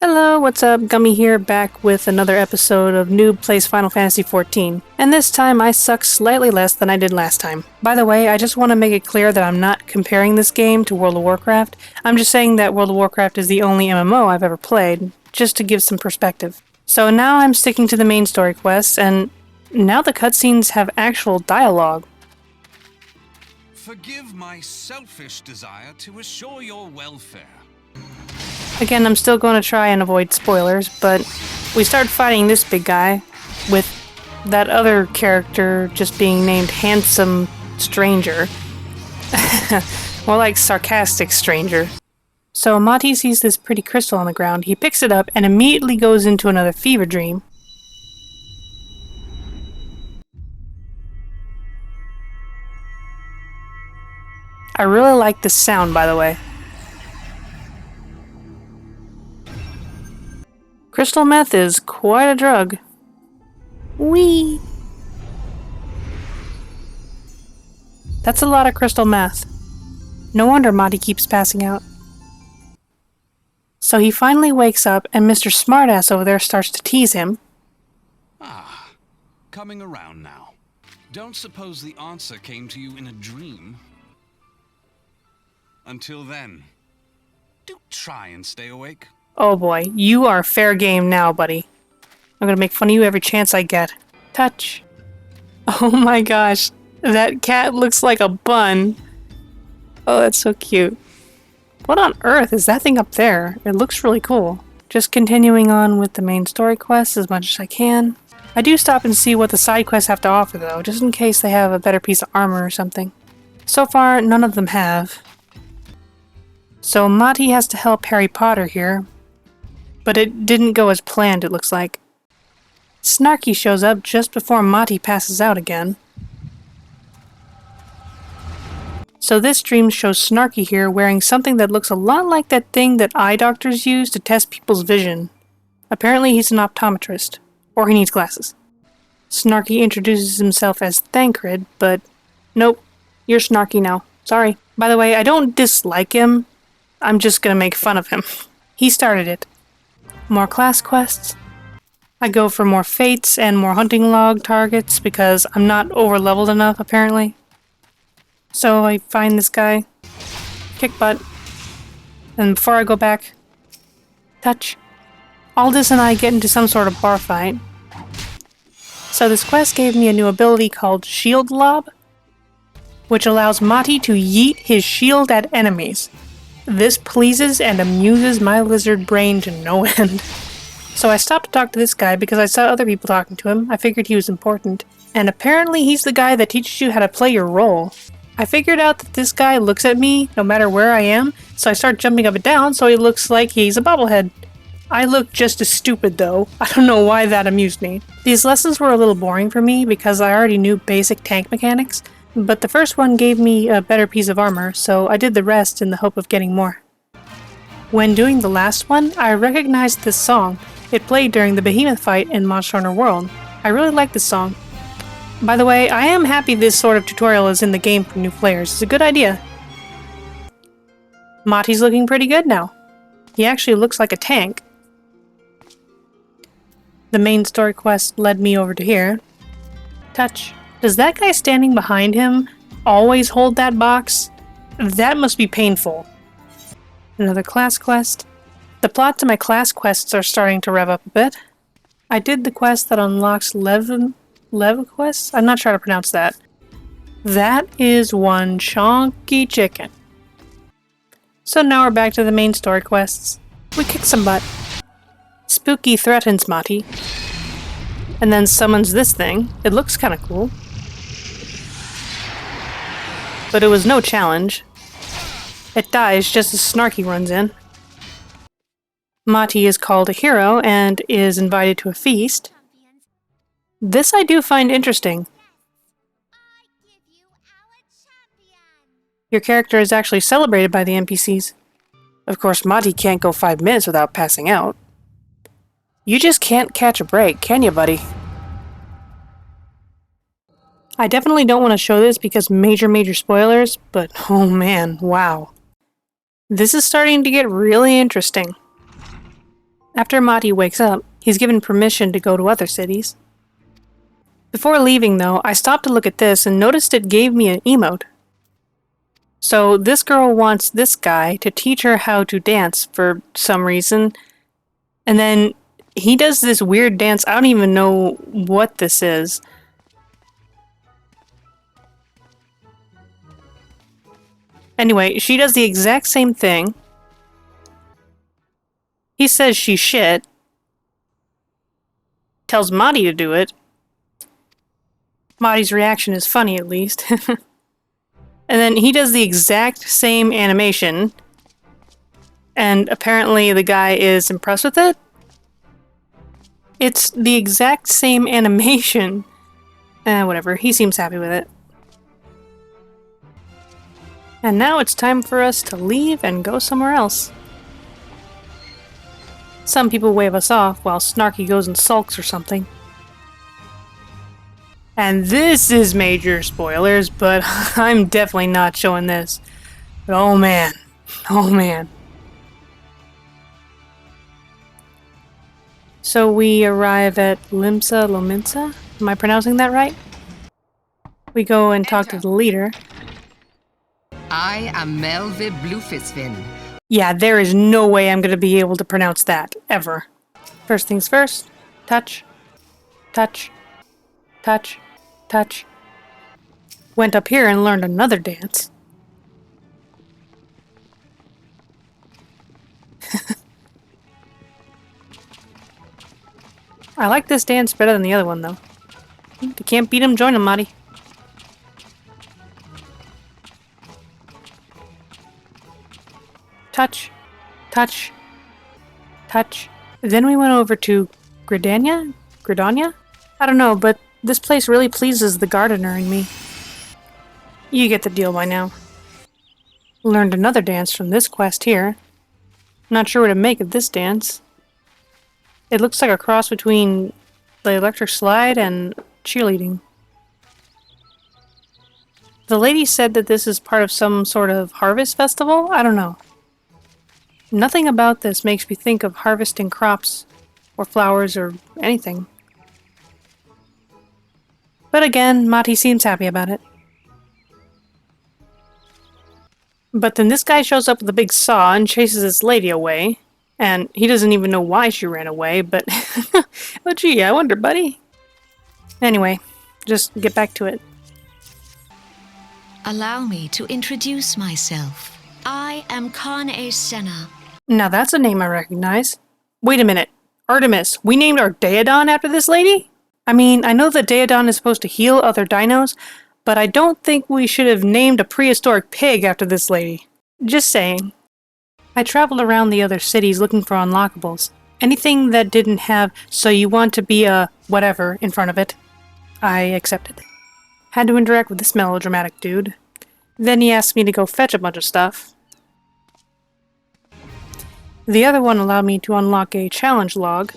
Hello, what's up? Gummy here, back with another episode of Noob Plays Final Fantasy XIV. And this time I suck slightly less than I did last time. By the way, I just want to make it clear that I'm not comparing this game to World of Warcraft. I'm just saying that World of Warcraft is the only MMO I've ever played, just to give some perspective. So now I'm sticking to the main story quests, and now the cutscenes have actual dialogue. Forgive my selfish desire to assure your welfare. Again, I'm still going to try and avoid spoilers, but we start fighting this big guy, with that other character just being named Handsome Stranger. More like Sarcastic Stranger. So Mati sees this pretty crystal on the ground, he picks it up and immediately goes into another fever dream. I really like this sound, by the way. Crystal meth is quite a drug. Whee! That's a lot of crystal meth. No wonder Mati keeps passing out. So he finally wakes up and Mr. Smartass over there starts to tease him. Ah, coming around now. Don't suppose the answer came to you in a dream? Until then, do try and stay awake. Oh boy, you are fair game now, buddy. I'm gonna make fun of you every chance I get. Touch. Oh my gosh, that cat looks like a bun. Oh, that's so cute. What on earth is that thing up there? It looks really cool. Just continuing on with the main story quests as much as I can. I do stop and see what the side quests have to offer though, just in case they have a better piece of armor or something. So far, none of them have. So Mati has to help Harry Potter here. But it didn't go as planned, it looks like. Snarky shows up just before Mati passes out again. So this dream shows Snarky here wearing something that looks a lot like that thing that eye doctors use to test people's vision. Apparently he's an optometrist. Or he needs glasses. Snarky introduces himself as Thancred, but nope, you're Snarky now. Sorry. By the way, I don't dislike him. I'm just gonna make fun of him. He started it. More class quests. I go for more fates and more hunting log targets because I'm not over-leveled enough, apparently. So I find this guy, kick butt, and before I go back, touch. Aldous and I get into some sort of bar fight. So this quest gave me a new ability called Shield Lob, which allows Mati to yeet his shield at enemies. This pleases and amuses my lizard brain to no end. So I stopped to talk to this guy because I saw other people talking to him. I figured he was important. And apparently he's the guy that teaches you how to play your role. I figured out that this guy looks at me no matter where I am, so I start jumping up and down so he looks like he's a bobblehead. I look just as stupid though. I don't know why that amused me. These lessons were a little boring for me because I already knew basic tank mechanics. But the first one gave me a better piece of armor, so I did the rest in the hope of getting more. When doing the last one, I recognized this song. It played during the Behemoth fight in Monster Hunter World. I really like this song. By the way, I am happy this sort of tutorial is in the game for new players. It's a good idea. Mati's looking pretty good now. He actually looks like a tank. The main story quest led me over to here. Touch. Does that guy standing behind him always hold that box? That must be painful. Another class quest. The plot to my class quests are starting to rev up a bit. I did the quest that unlocks Lev quests? I'm not sure how to pronounce that. That is one chonky chicken. So now we're back to the main story quests. We kick some butt. Spooky threatens Mati. And then summons this thing. It looks kinda cool. But it was no challenge. It dies just as Snarky runs in. Mati is called a hero and is invited to a feast. This I do find interesting. Your character is actually celebrated by the NPCs. Of course, Mati can't go 5 minutes without passing out. You just can't catch a break, can you, buddy? I definitely don't want to show this because major spoilers, but oh man, wow. This is starting to get really interesting. After Mati wakes up, he's given permission to go to other cities. Before leaving, though, I stopped to look at this and noticed it gave me an emote. So this girl wants this guy to teach her how to dance for some reason, and then he does this weird dance. I don't even know what this is. Anyway, she does the exact same thing. He says she's shit. Tells Mati to do it. Mati's reaction is funny, at least. And then he does the exact same animation. And apparently the guy is impressed with it. It's the exact same animation. Whatever, he seems happy with it. And now it's time for us to leave and go somewhere else. Some people wave us off while Snarky goes and sulks or something. And this is major spoilers, but I'm definitely not showing this. But oh man. Oh man. So we arrive at Lominsa? Am I pronouncing that right? We go and talk to the leader. I am Melve Bluefisvin. Yeah, there is no way I'm gonna be able to pronounce that, ever. First things first. Touch. Touch. Touch. Touch. Went up here and learned another dance. I like this dance better than the other one, though. If you can't beat him, join him, Mati. Touch. Touch. Touch. Then we went over to Gridania? I don't know, but this place really pleases the gardener in me. You get the deal by now. Learned another dance from this quest here. Not sure what to make of this dance. It looks like a cross between the electric slide and cheerleading. The lady said that this is part of some sort of harvest festival? I don't know. Nothing about this makes me think of harvesting crops, or flowers, or anything. But again, Mati seems happy about it. But then this guy shows up with a big saw and chases this lady away. And he doesn't even know why she ran away, but... oh gee, I wonder, buddy. Anyway, just get back to it. Allow me to introduce myself. I am Kane Senna. Now that's a name I recognize. Wait a minute. Artemis, we named our Daedon after this lady? I mean, I know that Daedon is supposed to heal other dinos, but I don't think we should have named a prehistoric pig after this lady. Just saying. I traveled around the other cities looking for unlockables. Anything that didn't have "so you want to be a whatever" in front of it, I accepted. Had to interact with this melodramatic dude. Then he asked me to go fetch a bunch of stuff. The other one allowed me to unlock a challenge log,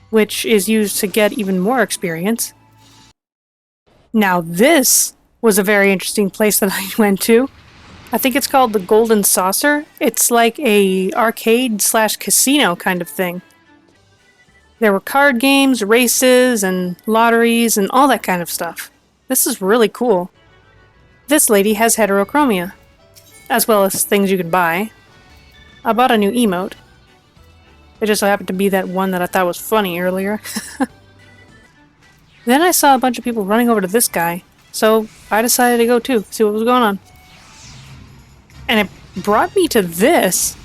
which is used to get even more experience. Now this was a very interesting place that I went to. I think it's called the Golden Saucer. It's like a arcade/casino kind of thing. There were card games, races, and lotteries, and all that kind of stuff. This is really cool. This lady has heterochromia, as well as things you can buy. I bought a new emote. It just so happened to be that one that I thought was funny earlier. Then I saw a bunch of people running over to this guy, so I decided to go too, see what was going on. And it brought me to this.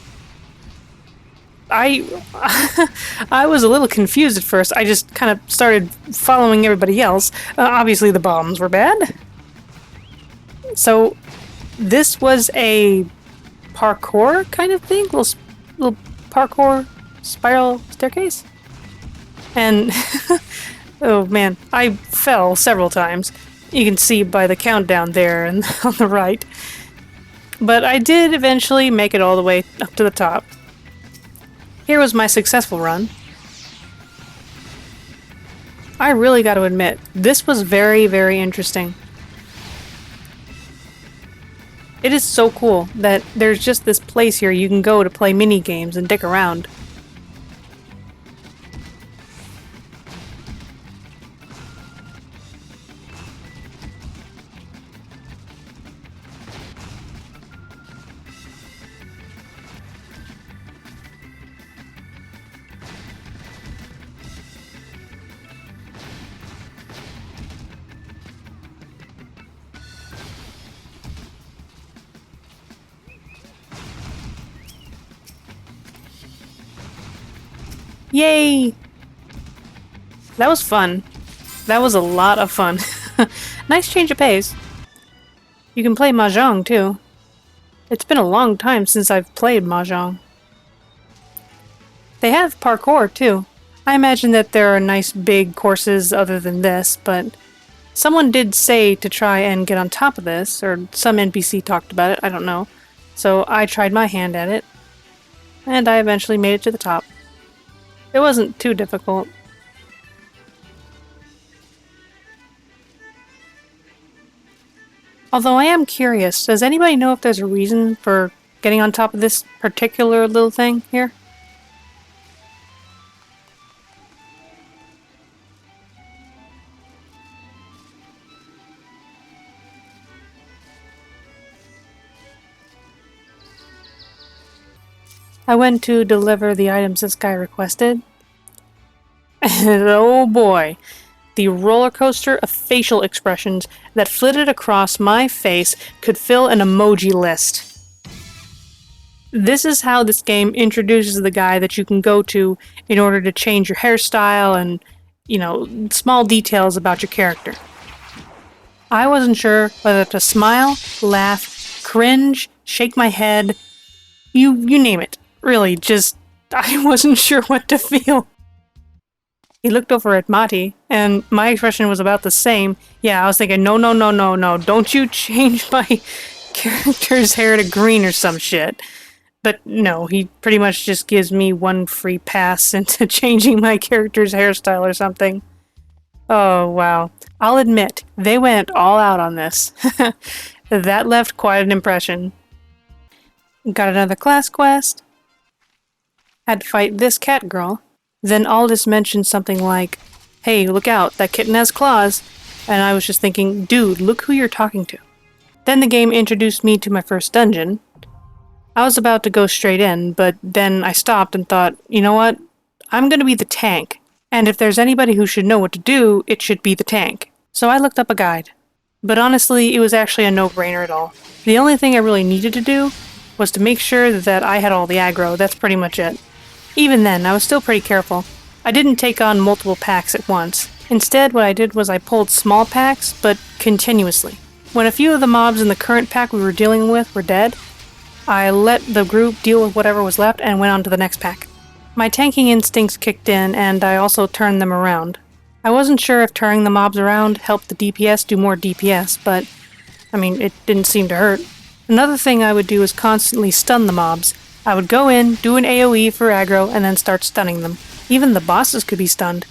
I was a little confused at first. I just kind of started following everybody else. Obviously the bombs were bad. So this was a parkour kind of thing? Little parkour spiral staircase? And oh man, I fell several times. You can see by the countdown there and on the right. But I did eventually make it all the way up to the top. Here was my successful run. I really got to admit, this was very, very interesting. It is so cool that there's just this place here you can go to play mini games and dick around. Yay! That was fun. That was a lot of fun. Nice change of pace. You can play Mahjong too. It's been a long time since I've played Mahjong. They have parkour too. I imagine that there are nice big courses other than this, but someone did say to try and get on top of this, or some NPC talked about it, I don't know. So I tried my hand at it, and I eventually made it to the top. It wasn't too difficult. Although I am curious, does anybody know if there's a reason for getting on top of this particular little thing here? I went to deliver the items this guy requested. And oh boy, the roller coaster of facial expressions that flitted across my face could fill an emoji list. This is how this game introduces the guy that you can go to in order to change your hairstyle and, you know, small details about your character. I wasn't sure whether to smile, laugh, cringe, shake my head, you name it. Really, just, I wasn't sure what to feel. He looked over at Mati, and my expression was about the same. Yeah, I was thinking, no, don't you change my character's hair to green or some shit. But no, he pretty much just gives me one free pass into changing my character's hairstyle or something. Oh, wow. I'll admit, they went all out on this. That left quite an impression. Got another class quest. Had to fight this cat girl. Then Aldous mentioned something like, hey, look out, that kitten has claws. And I was just thinking, dude, look who you're talking to. Then the game introduced me to my first dungeon. I was about to go straight in, but then I stopped and thought, you know what? I'm gonna be the tank. And if there's anybody who should know what to do, it should be the tank. So I looked up a guide. But honestly, it was actually a no-brainer at all. The only thing I really needed to do was to make sure that I had all the aggro. That's pretty much it. Even then, I was still pretty careful. I didn't take on multiple packs at once. Instead, what I did was I pulled small packs, but continuously. When a few of the mobs in the current pack we were dealing with were dead, I let the group deal with whatever was left and went on to the next pack. My tanking instincts kicked in, and I also turned them around. I wasn't sure if turning the mobs around helped the DPS do more DPS, but, I mean, it didn't seem to hurt. Another thing I would do is constantly stun the mobs. I would go in, do an AoE for aggro, and then start stunning them. Even the bosses could be stunned,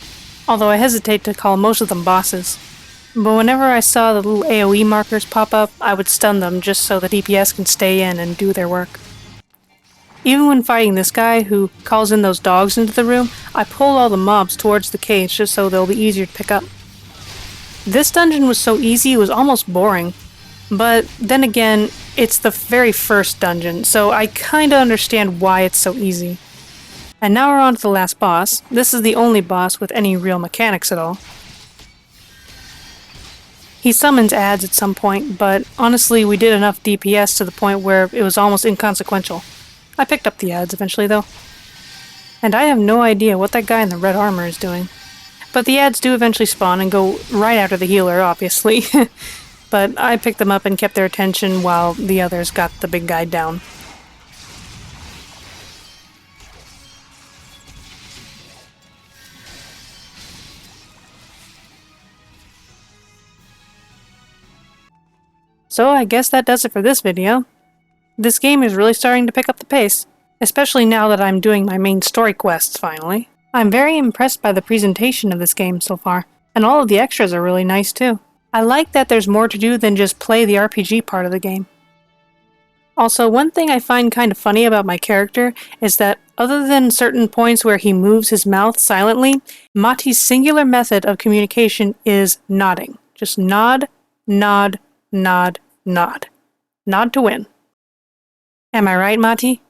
although I hesitate to call most of them bosses. But whenever I saw the little AoE markers pop up, I would stun them just so the DPS can stay in and do their work. Even when fighting this guy who calls in those dogs into the room, I pull all the mobs towards the cage just so they'll be easier to pick up. This dungeon was so easy it was almost boring. But then again, it's the very first dungeon, so I kinda understand why it's so easy. And now we're on to the last boss. This is the only boss with any real mechanics at all. He summons ads at some point, but honestly we did enough DPS to the point where it was almost inconsequential. I picked up the ads eventually though. And I have no idea what that guy in the red armor is doing. But the ads do eventually spawn and go right after the healer, obviously. But I picked them up and kept their attention while the others got the big guy down. So I guess that does it for this video. This game is really starting to pick up the pace, especially now that I'm doing my main story quests finally. I'm very impressed by the presentation of this game so far, and all of the extras are really nice too. I like that there's more to do than just play the RPG part of the game. Also, one thing I find kind of funny about my character is that, other than certain points where he moves his mouth silently, Mati's singular method of communication is nodding. Just nod, nod, nod, nod. Nod to win. Am I right, Mati?